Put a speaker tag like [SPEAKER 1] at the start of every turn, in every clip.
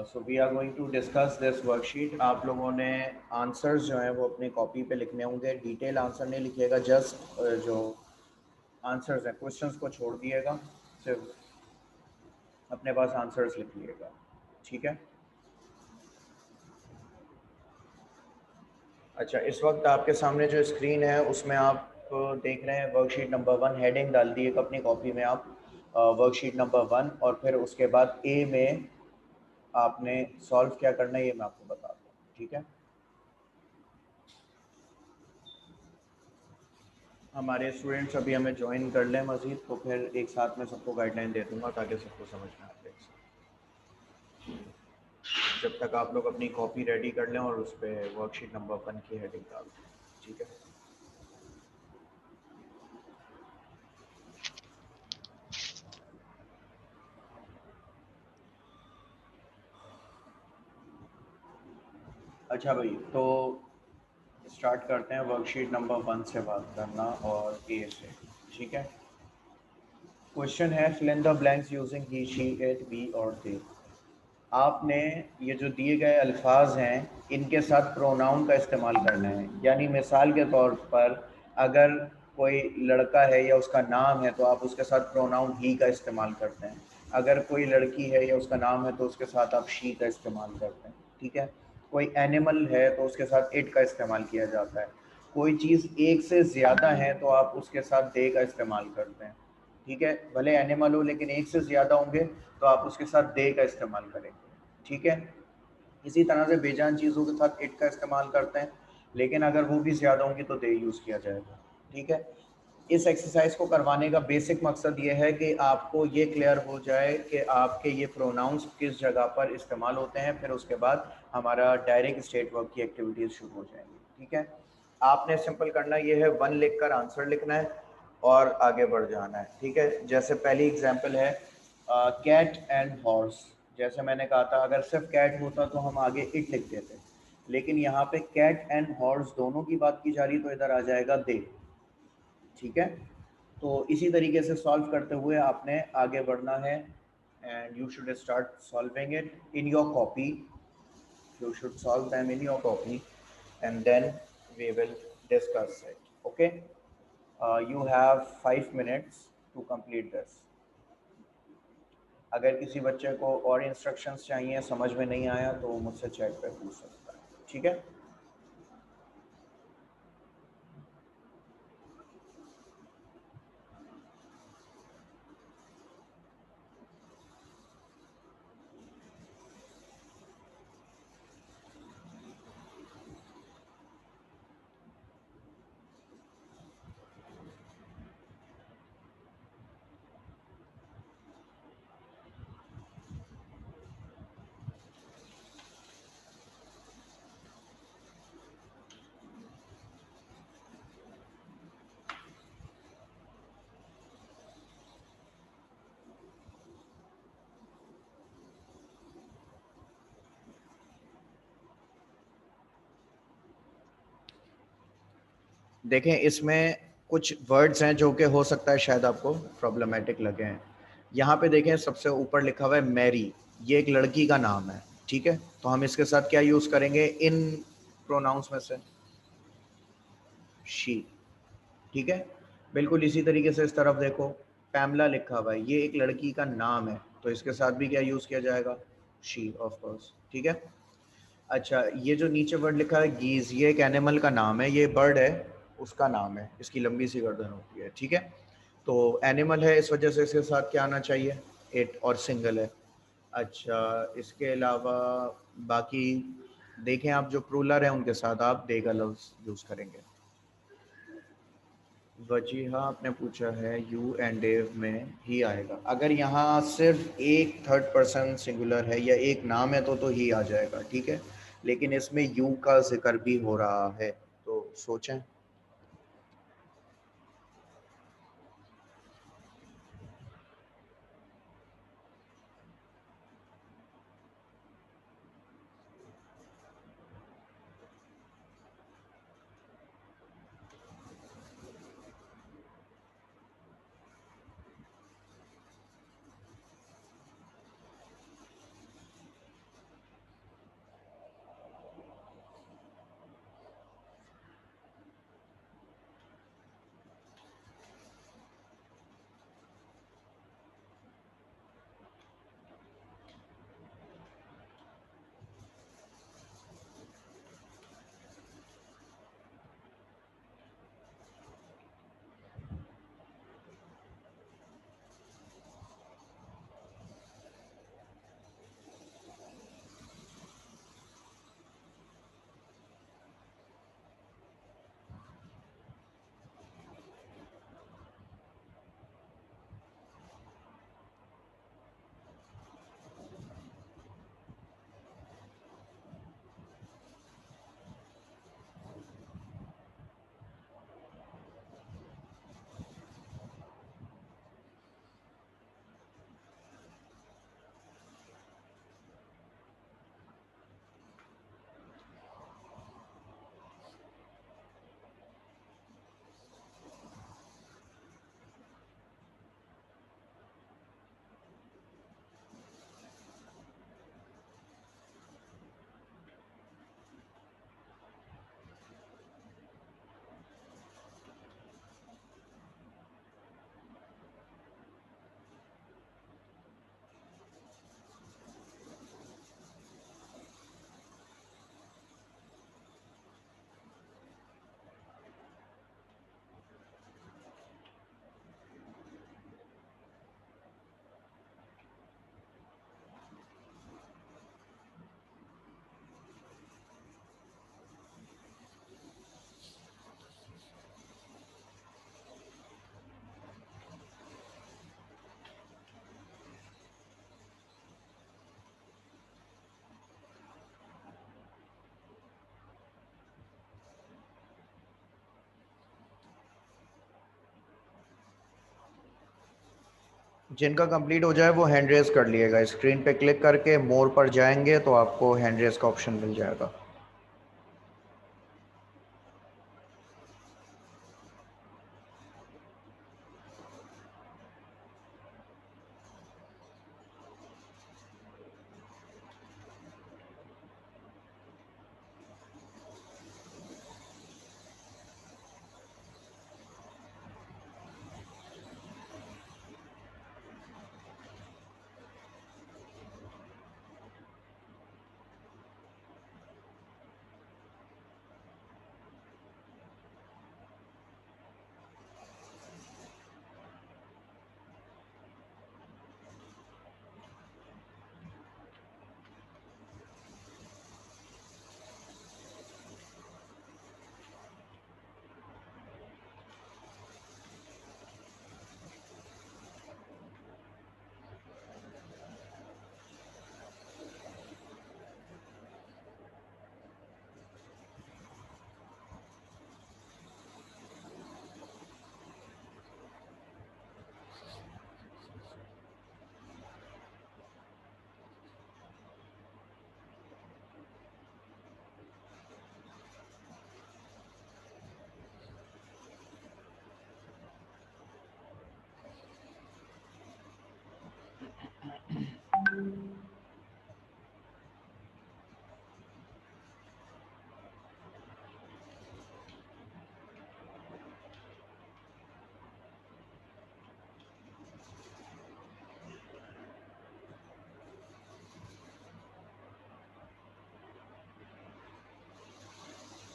[SPEAKER 1] So we are going to discuss this worksheet. आप लोगों ने आंसर्स जो हैं वो अपनी कॉपी पे लिखने होंगे। डिटेल आंसर नहीं लिखिएगा, जस्ट जो आंसर्स हैं क्वेश्चंस को छोड़ दिएगा, सिर्फ अपने पास आंसर्स लिख लीजिएगा, ठीक है। अच्छा, इस वक्त आपके सामने जो स्क्रीन है उसमें आप देख रहे हैं वर्कशीट नंबर 1। हेडिंग डाल दिएगा अपनी कॉपी में आप वर्कशीट नंबर 1, और फिर उसके बाद ए में आपने सॉल्व क्या करना है ये मैं आपको बताता हूँ, ठीक है। हमारे स्टूडेंट्स अभी हमें ज्वाइन कर लें मज़ीद, तो फिर एक साथ में सबको गाइडलाइन दे दूँगा ताकि सबको समझ में आ जाए। जब तक आप लोग अपनी कॉपी रेडी कर लें और उस पर वर्कशीट नंबर 1 की हेडिंग डाल दें, ठीक है। अच्छा भाई, तो स्टार्ट करते हैं वर्कशीट नंबर 1 से बात करना और ए से, ठीक है। क्वेश्चन है fill in the blanks using he, she, it, we और दे। आपने ये जो दिए गए अल्फाज हैं इनके साथ प्रोनाउन का इस्तेमाल करना है। यानी मिसाल के तौर पर अगर कोई लड़का है या उसका नाम है तो आप उसके साथ प्रोनाउन ही का इस्तेमाल करते हैं। अगर कोई लड़की है या उसका नाम है तो उसके साथ आप शी का इस्तेमाल करते हैं, ठीक है। कोई एनिमल है तो उसके साथ इट का इस्तेमाल किया जाता है। कोई चीज़ एक से ज़्यादा है तो आप उसके साथ दे का इस्तेमाल करते हैं, ठीक है। भले एनिमल हो लेकिन एक से ज़्यादा होंगे तो आप उसके साथ दे का इस्तेमाल करेंगे, ठीक है। इसी तरह से बेजान चीज़ों के साथ इट का इस्तेमाल करते हैं, लेकिन अगर वो भी ज़्यादा होंगी तो दे यूज़ किया जाएगा, ठीक है। इस एक्सरसाइज को करवाने का बेसिक मकसद ये है कि आपको ये क्लियर हो जाए कि आपके ये प्रोनाउंस किस जगह पर इस्तेमाल होते हैं। फिर उसके बाद हमारा डायरेक्ट स्टेट वर्क की एक्टिविटीज़ शुरू हो जाएंगी, ठीक है। आपने सिंपल करना ये है, 1 लिख कर आंसर लिखना है और आगे बढ़ जाना है, ठीक है। जैसे पहली एग्जाम्पल है कैट एंड हॉर्स। जैसे मैंने कहा था अगर सिर्फ कैट होता तो हम आगे इट लिख देते, लेकिन यहाँ पे कैट एंड हॉर्स दोनों की बात की जा रही तो इधर आ जाएगा दे, ठीक है। तो इसी तरीके से सॉल्व करते हुए आपने आगे बढ़ना है and you should start solving it in your copy. You should solve them in your copy and then we will discuss it, okay. You have 5 minutes to complete this. अगर किसी बच्चे को और इंस्ट्रक्शंस चाहिए, समझ में नहीं आया तो मुझसे चैट पे पूछ सकता है, ठीक है। देखें, इसमें कुछ वर्ड्स हैं जो कि हो सकता है शायद आपको प्रॉब्लमेटिक लगे हैं। यहाँ पे देखें सबसे ऊपर लिखा हुआ है मैरी, ये एक लड़की का नाम है, ठीक है। तो हम इसके साथ क्या यूज़ करेंगे इन प्रोनाउंस में से, शी, ठीक है। बिल्कुल इसी तरीके से इस तरफ देखो पैमला लिखा हुआ है, ये एक लड़की का नाम है, तो इसके साथ भी क्या यूज़ किया जाएगा, शी ऑफ कोर्स, ठीक है। अच्छा, ये जो नीचे वर्ड लिखा है गीज, ये एक एनिमल का नाम है, ये बर्ड है उसका नाम है, इसकी लंबी सी गर्दन होती है, ठीक है। तो एनिमल है इस वजह से इसके साथ क्या आना चाहिए, इट, और सिंगल है। अच्छा, इसके अलावा बाकी देखें आप जो प्रूलर है उनके साथ आप दे का लफ्ज़ यूज़ करेंगे। वजीहा आपने पूछा है यू एंड डेव में ही आएगा। अगर यहाँ सिर्फ एक थर्ड पर्सन सिंगुलर है या एक नाम है तो ही आ जाएगा, ठीक है। लेकिन इसमें यू का जिक्र भी हो रहा है, तो सोचें। जिनका कंप्लीट हो जाए वो हैंड रेज कर लिएगा, स्क्रीन पे क्लिक करके मोर पर जाएंगे तो आपको हैंड रेज का ऑप्शन मिल जाएगा।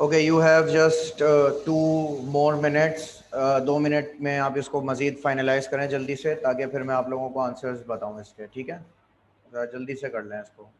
[SPEAKER 1] Okay, you have just 2 more minutes। 2 minute में आप इसको मज़ीद फाइनलाइज करें जल्दी से, ताकि फिर मैं आप लोगों को आंसर्स बताऊं इसके, ठीक है? जल्दी से कर लें इसको।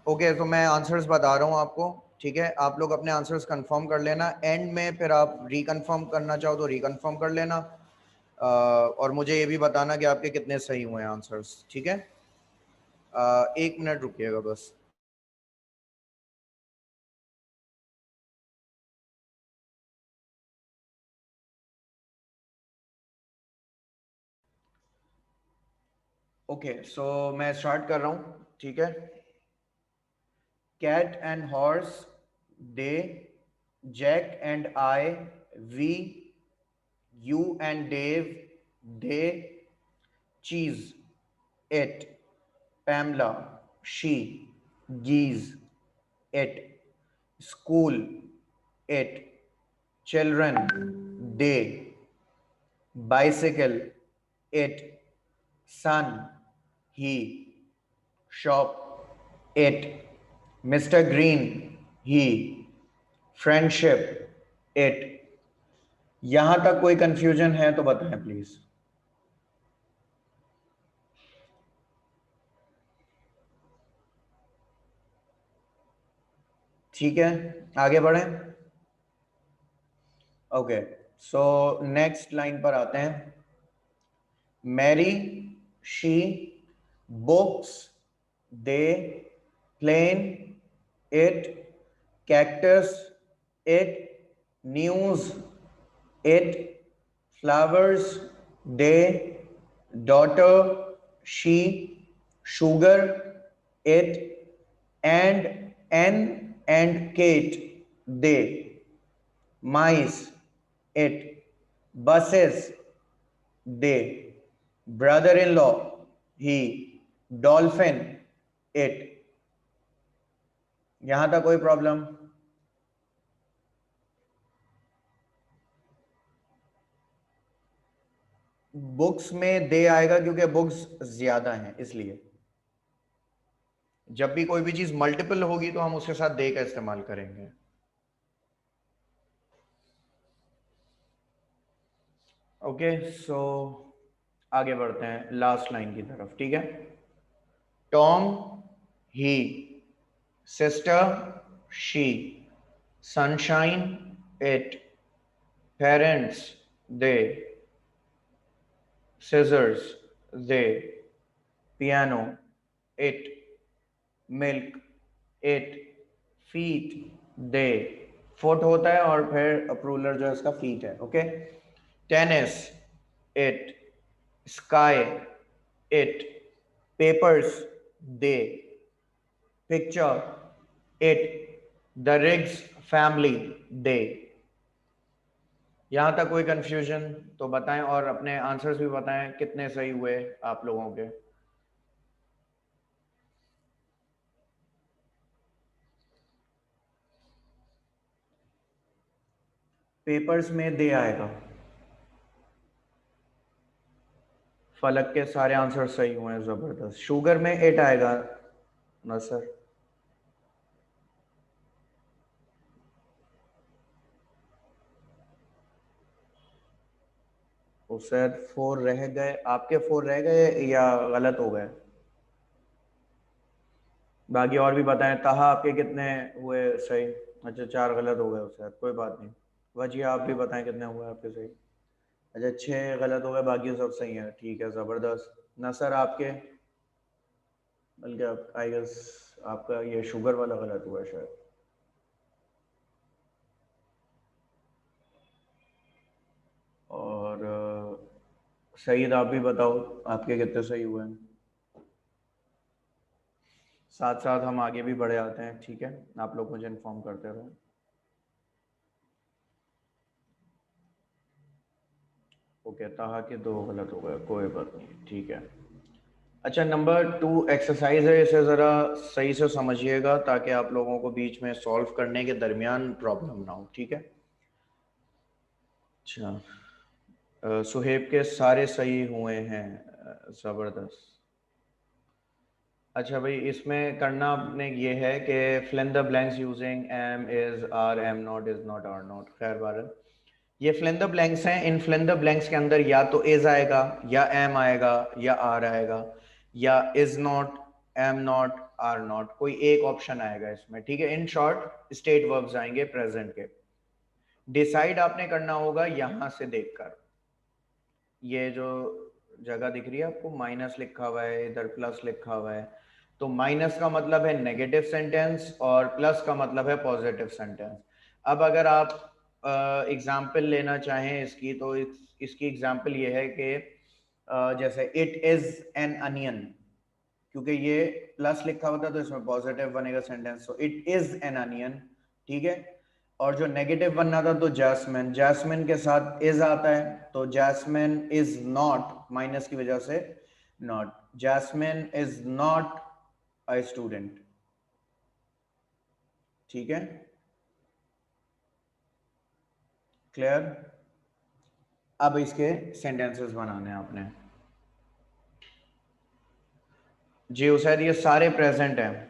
[SPEAKER 1] ओके, तो मैं आंसर्स बता रहा हूँ आपको, ठीक है? आप लोग अपने आंसर्स कंफर्म कर लेना, एंड में फिर आप रिकन्फर्म करना चाहो तो रिकन्फर्म कर लेना। और मुझे ये भी बताना कि आपके कितने सही हुए हैं आंसर्स, ठीक है? 1 मिनट रुकिएगा बस। ओके, सो मैं स्टार्ट कर रहा हूँ, ठीक है? Cat and horse, they. Jack and I, we. You and Dave, they. Cheese, it. Pamela, she. Geese, it. School, it. Children, they. Bicycle, it. Sun, he. Shop, it. Mr. Green, he. Friendship, it. यहां तक कोई confusion है तो बताएं please. ठीक है, आगे बढ़ें। ओके, सो नेक्स्ट लाइन पर आते हैं। Mary, she, books, they, plane, it, cactus, it, news, it, flowers, they, daughter, she, sugar, it, and Kate, they, mice, it, buses, they, brother-in-law, he, dolphin, it। यहां तक कोई problem? Books में दे आएगा क्योंकि books ज्यादा हैं, इसलिए जब भी कोई भी चीज मल्टीपल होगी तो हम उसके साथ दे का इस्तेमाल करेंगे। ओके, सो आगे बढ़ते हैं लास्ट लाइन की तरफ, ठीक है। Tom, he, sister, she, sunshine, it, parents, they, scissors, they, piano, it, milk, it, feet, they, foot होता है और फिर प्रूलर जो है इसका feet है। Okay, tennis, it, sky, it, papers, they, picture, it, the Riggs family, they। यहां तक कोई कंफ्यूजन तो बताएं, और अपने आंसर्स भी बताएं कितने सही हुए आप लोगों के। पेपर्स में दे आएगा। फलक के सारे आंसर सही हुए हैं, जबरदस्त। शुगर में इट आएगा ना सर? वो सर 4 रह गए, आपके 4 रह गए या गलत हो गए? बाकी और भी बताएं। ताहा, आपके कितने हुए सही? अच्छा, 4 गलत हो गए सर, कोई बात नहीं। वजिया, आप भी बताएं कितने हुए आपके सही? अच्छा, 6 गलत हो गए, बाकी सब सही है, ठीक है, जबरदस्त। नसर, आपके? बल्कि आप आई गेस आपका ये शुगर वाला गलत हुआ है शायद। और सईद, आप भी बताओ आपके कितने सही हुए हैं। साथ साथ हम आगे भी बढ़े आते हैं, ठीक है, आप लोग मुझे इन्फॉर्म करते रहो। ओके, ताहा के 2 गलत हो गए, कोई बात नहीं, ठीक है। अच्छा, नंबर 2 एक्सरसाइज है, इसे ज़रा सही से समझिएगा ताकि आप लोगों को बीच में सॉल्व करने के दरमियान प्रॉब्लम ना हो, ठीक है। अच्छा, सुहेब के सारे सही हुए हैं, ज़बरदस्त। अच्छा भाई, इसमें करना आपने ये है कि fill in the blanks using am, is, are, am not, is not, are not. खैर बारह, ये फिल इन द ब्लैंक्स हैं। इन फिल इन द ब्लैंक्स के अंदर या तो इज आएगा, या एम आएगा, या आर आएगा, या is not, am not, are not, कोई एक ऑप्शन आएगा इसमें, ठीक है। इन शॉर्ट स्टेट वर्ब्स आएंगे प्रेजेंट के। डिसाइड आपने करना होगा यहां से देखकर। ये जो जगह दिख रही है आपको, माइनस लिखा हुआ है, इधर प्लस लिखा हुआ है, तो माइनस का मतलब है नेगेटिव सेंटेंस और प्लस का मतलब है पॉजिटिव सेंटेंस। अब अगर आप एग्जाम्पल लेना चाहें इसकी, तो इसकी एग्जाम्पल ये है कि जैसे इट इज एन अनियन, क्योंकि ये प्लस लिखा होता है तो इसमें पॉजिटिव बनेगा सेंटेंस, तो इट इज एन अनियन, ठीक है। और जो नेगेटिव बनना था तो जैस्मिन, जैस्मिन के साथ इज आता है, तो जैस्मिन इज नॉट, माइनस की वजह से not, Jasmine is not a student, ठीक है, क्लियर। अब इसके सेंटेंसेस बनाने हैं आपने। जी उसैद, ये सारे प्रेजेंट हैं।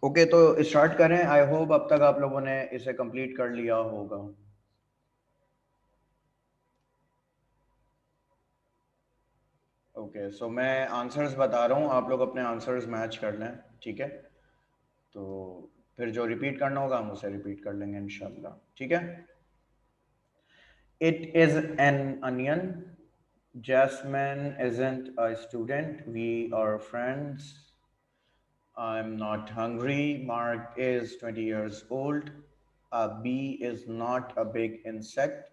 [SPEAKER 1] ओके, तो स्टार्ट करें। आई होप अब तक आप लोगों ने इसे कंप्लीट कर लिया होगा। ओके, सो मैं आंसर्स बता रहा हूँ, आप लोग अपने आंसर्स मैच कर लें, ठीक है? तो फिर जो रिपीट करना होगा हम उसे रिपीट कर लेंगे इंशाल्लाह, ठीक है? It is an onion. Jasmine isn't a student. We are friends. I'm not hungry. Mark is 20 years old. A bee is not a big insect.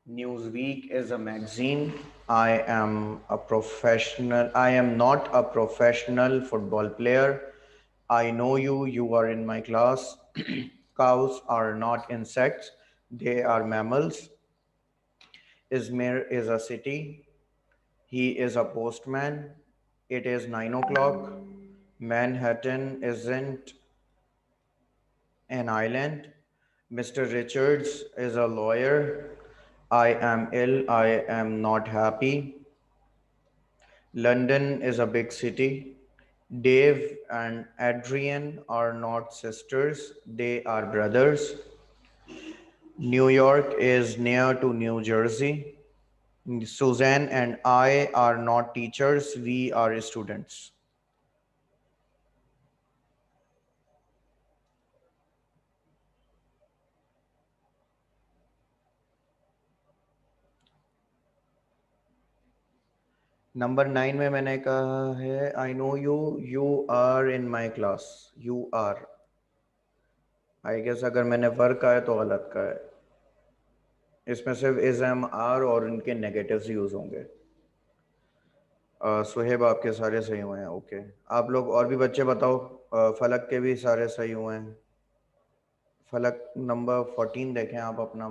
[SPEAKER 1] Newsweek is a magazine. I am not a professional football player. I know you. You are in my class. Cows are not insects. They are mammals. Izmir is a city. He is a postman. It is 9 o'clock. Manhattan isn't an island. Mr. Richards is a lawyer. I am ill. I am not happy. London is a big city. Dave and Adrian are not sisters, they are brothers. New York is near to New Jersey. Suzanne and I are not teachers, we are students. Number 9 में मैंने कहा है I know you, you are in my class. You are, I guess अगर मैंने work का है तो गलत का है। इसमें सिर्फ इज एम आर और इनके नेगेटिव्स यूज होंगे। सुहेब आपके सारे सही हुए हैं, ओके। आप लोग और भी बच्चे बताओ। फलक के भी सारे सही हुए हैं। फलक नंबर 14 देखें आप अपना।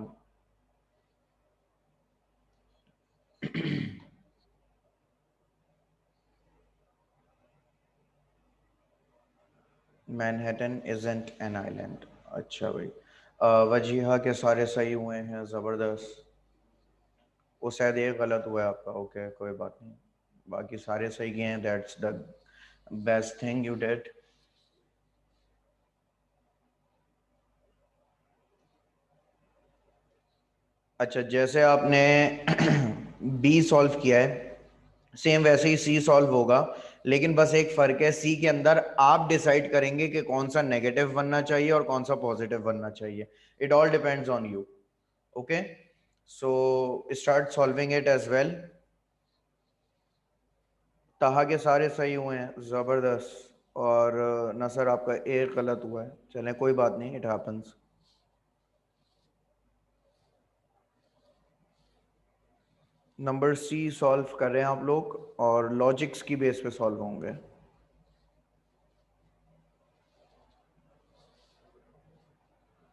[SPEAKER 1] Manhattan isn't an island. अच्छा भाई। वजीहा के सारे सही हुए हैं, ज़बरदस्त। वो शायद एक गलत हुआ है आपका, ओके कोई बात नहीं। बाकी सारे सही किए हैं, that's the best thing you did. अच्छा, जैसे आपने बी सॉल्व किया है, सेम वैसे ही सी सॉल्व होगा। लेकिन बस एक फर्क है, सी के अंदर आप डिसाइड करेंगे कि कौन सा नेगेटिव बनना चाहिए और कौन सा पॉजिटिव बनना चाहिए। It all depends on you. Okay, so start solving it as well. Taha के सारे सही हुए हैं, ज़बरदस्त। और नसर आपका एक गलत हुआ है, चलें कोई बात नहीं, it happens. Number C solve कर रहे हैं आप लोग, और लॉजिक्स की बेस पे सॉल्व होंगे।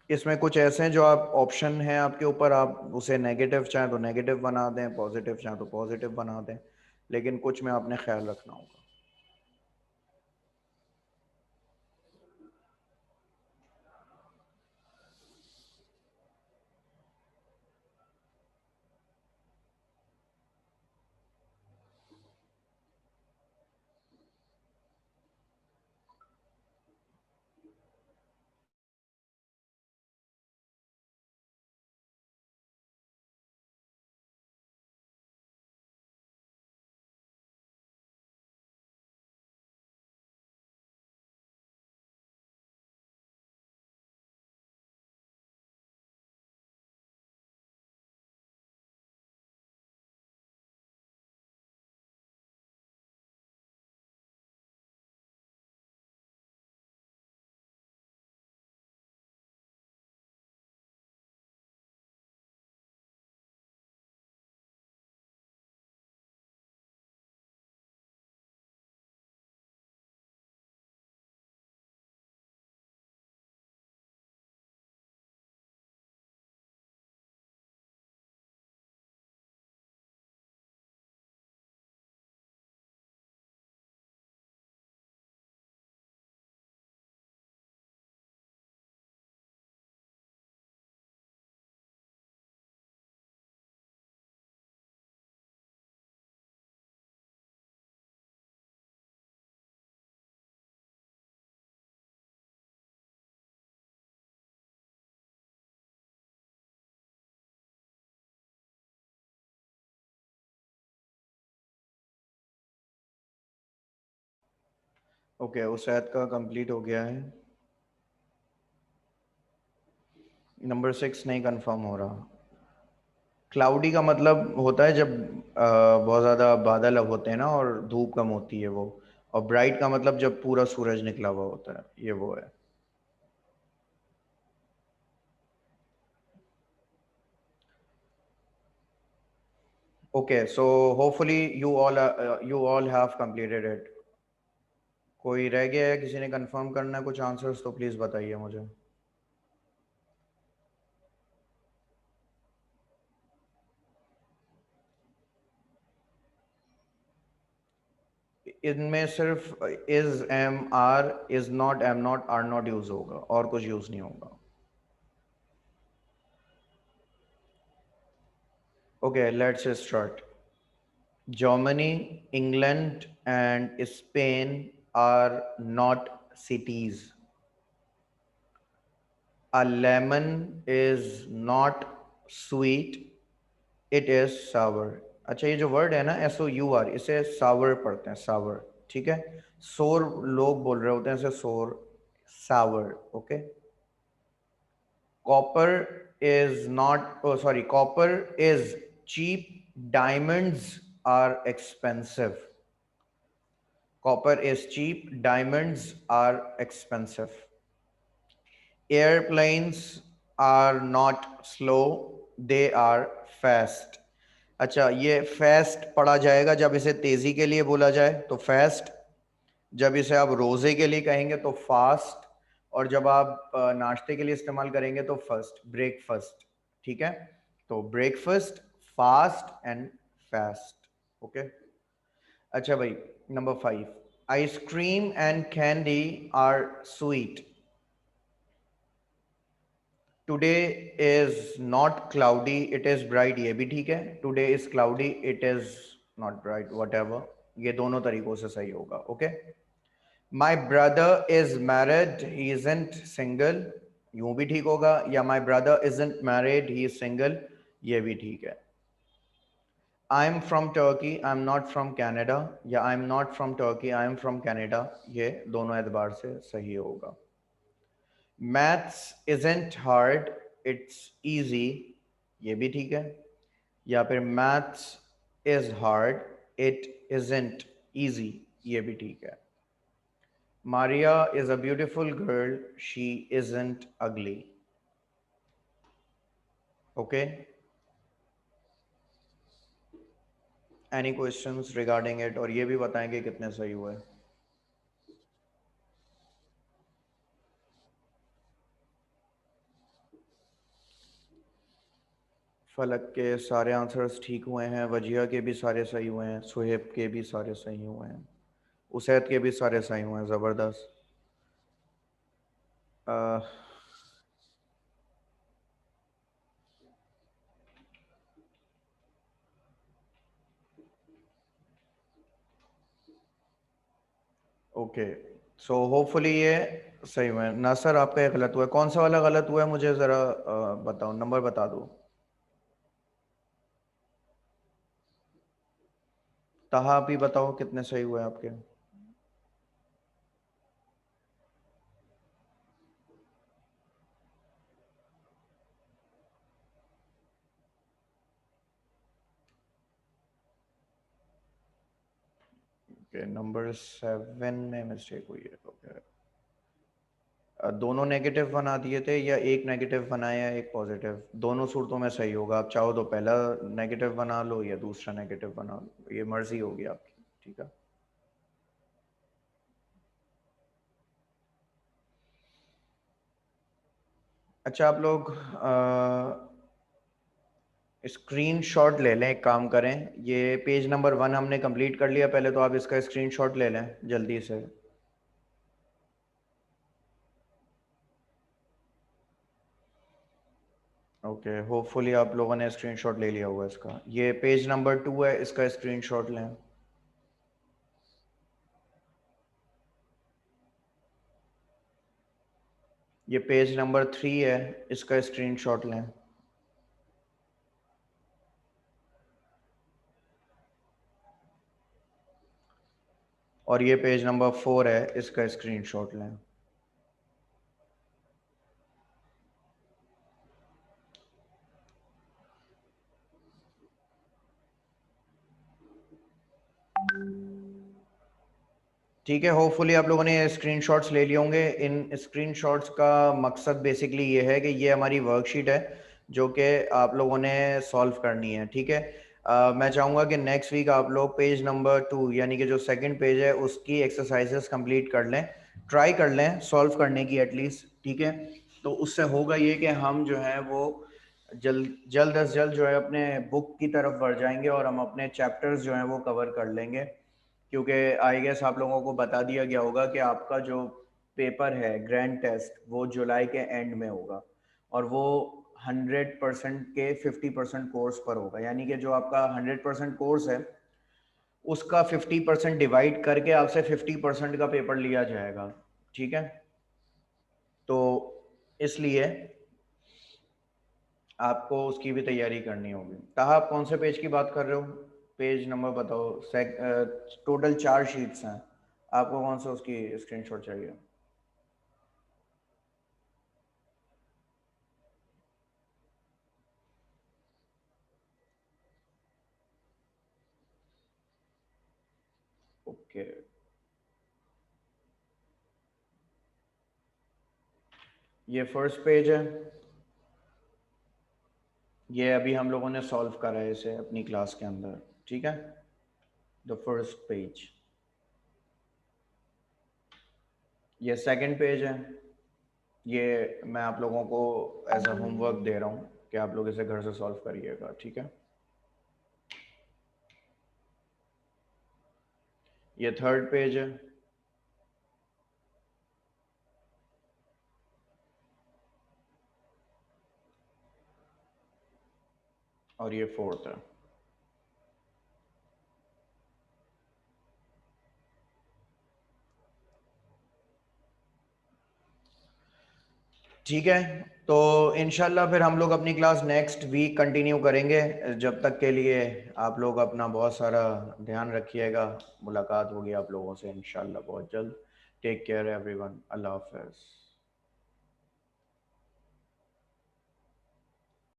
[SPEAKER 1] इसमें कुछ ऐसे हैं जो आप ऑप्शन हैं आपके ऊपर, आप उसे नेगेटिव चाहें तो नेगेटिव बना दें, पॉजिटिव चाहें तो पॉजिटिव बना दें, लेकिन कुछ में आपने ख्याल रखना होगा। ओके, उसैद का कंप्लीट हो गया है। नंबर 6 नहीं कंफर्म हो रहा। क्लाउडी का मतलब होता है जब बहुत ज़्यादा बादल होते हैं ना और धूप कम होती है वो। और ब्राइट का मतलब जब पूरा सूरज निकला हुआ होता है, ये वो है। Okay, so hopefully you all have completed it. कोई रह गया है, किसी ने कंफर्म करना है कुछ आंसर्स, तो प्लीज़ बताइए मुझे। इनमें सिर्फ is, am, are, is not, am not, are not use होगा और कुछ यूज नहीं होगा। Okay, let's start. Germany, England, and Spain are not cities. A lemon is not sweet, it is sour. अच्छा, ये जो वर्ड है ना, SOUR, इसे सावर पढ़ते हैं, सावर। ठीक है, सोर लोग बोल रहे होते हैं इसे sour, sour. Okay. Copper is not, sorry, copper is cheap, diamonds are expensive. Copper is cheap, diamonds are expensive. Airplanes are not slow, they are fast. अच्छा, ये fast पढ़ा जाएगा जब इसे तेजी के लिए बोला जाए तो fast, जब इसे आप रोजे के लिए कहेंगे तो fast, और जब आप नाश्ते के लिए इस्तेमाल करेंगे तो first, breakfast। ठीक है, तो breakfast, fast and fast। Okay. अच्छा भाई, number 5, ice cream and candy are sweet. Today is not cloudy, it is bright, ये भी ठीक है। Today is cloudy, it is not bright, whatever, ये दोनों तरीकों से सही होगा। Okay. My brother is married, he isn't single, यूं भी ठीक होगा, या my brother isn't married, he is single, ये भी ठीक है। I am from Turkey, I am not from Canada, या I am not from Turkey, I am from Canada, ये दोनों एतबार से सही होगा। Maths isn't hard, it's easy, ये भी ठीक है। या फिर maths is hard, it isn't easy, ये भी ठीक है। Maria is a beautiful girl, she isn't ugly. Okay, any questions regarding it, और ये भी बताएंगे कितने सही हुए। फलक के सारे आंसर्स ठीक हुए हैं, वजिया के भी सारे सही हुए हैं, सुहेब के भी सारे सही हुए हैं, उसैद के भी सारे सही हुए हैं। ज़बरदस्त। ओके, सो होपफुली ये सही हुए हैं। नासर, आपका ये गलत हुआ है, कौन सा वाला गलत हुआ है मुझे ज़रा बताओ, नंबर बता दो। ताहा, आप ही बताओ कितने सही हुए हैं आपके। ओके, नंबर 7 में मिस्टेक हुई है। ओके, दोनों नेगेटिव बना दिए थे, या एक नेगेटिव बनाया एक पॉजिटिव, दोनों सूरतों में सही होगा। आप चाहो तो पहला नेगेटिव बना लो या दूसरा नेगेटिव बना लो, ये मर्जी होगी आपकी। ठीक है। अच्छा, आप लोग स्क्रीन शॉट ले लें, एक काम करें, ये पेज नंबर 1 हमने कंप्लीट कर लिया, पहले तो आप इसका स्क्रीन शॉट ले लें जल्दी से। ओके, होपफुली आप लोगों ने स्क्रीन शॉट ले लिया होगा इसका। ये पेज नंबर 2 है, इसका स्क्रीन शॉट लें। ये पेज नंबर 3 है, इसका स्क्रीन शॉट लें। और ये पेज नंबर 4 है, इसका स्क्रीनशॉट लें। ठीक है, होपफुली आप लोगों ने स्क्रीनशॉट्स ले लिए होंगे। इन स्क्रीनशॉट्स का मकसद बेसिकली ये है कि ये हमारी वर्कशीट है जो कि आप लोगों ने सॉल्व करनी है। ठीक है, मैं चाहूँगा कि नेक्स्ट वीक आप लोग पेज नंबर 2 यानी कि जो सेकंड पेज है उसकी एक्सरसाइजेस कंप्लीट कर लें, ट्राई कर लें सॉल्व करने की एटलीस्ट। ठीक है, तो उससे होगा ये कि हम जो है वो जल्द जल्द अज जल्द जो है अपने बुक की तरफ बढ़ जाएंगे और हम अपने चैप्टर्स जो हैं वो कवर कर लेंगे। क्योंकि आई गेस आप लोगों को बता दिया गया होगा कि आपका जो पेपर है ग्रैंड टेस्ट वो जुलाई के एंड में होगा और वो 100% के 50% कोर्स पर होगा, यानी कि जो आपका 100% कोर्स है उसका 50% डिवाइड करके आपसे 50% का पेपर लिया जाएगा। ठीक है, तो इसलिए आपको उसकी भी तैयारी करनी होगी। कहा आप कौन से पेज की बात कर रहे हो? पेज नंबर बताओ। टोटल 4 शीट्स हैं, आपको कौन सा उसकी स्क्रीनशॉट चाहिए? ओके, ये फर्स्ट पेज है, ये अभी हम लोगों ने सॉल्व करा है इसे अपनी क्लास के अंदर। ठीक है, द फर्स्ट पेज। ये सेकंड पेज है, ये मैं आप लोगों को एज अ होमवर्क दे रहा हूँ कि आप लोग इसे घर से सॉल्व करिएगा। ठीक है, ये थर्ड पेज है, और ये फोर्थ है। ठीक है, तो इंशाल्लाह फिर हम लोग अपनी क्लास नेक्स्ट वीक कंटिन्यू करेंगे। जब तक के लिए आप लोग अपना बहुत सारा ध्यान रखिएगा। मुलाकात होगी आप लोगों से इंशाल्लाह बहुत जल्द। टेक केयर एवरीवन, अल्लाह हाफ़िज़।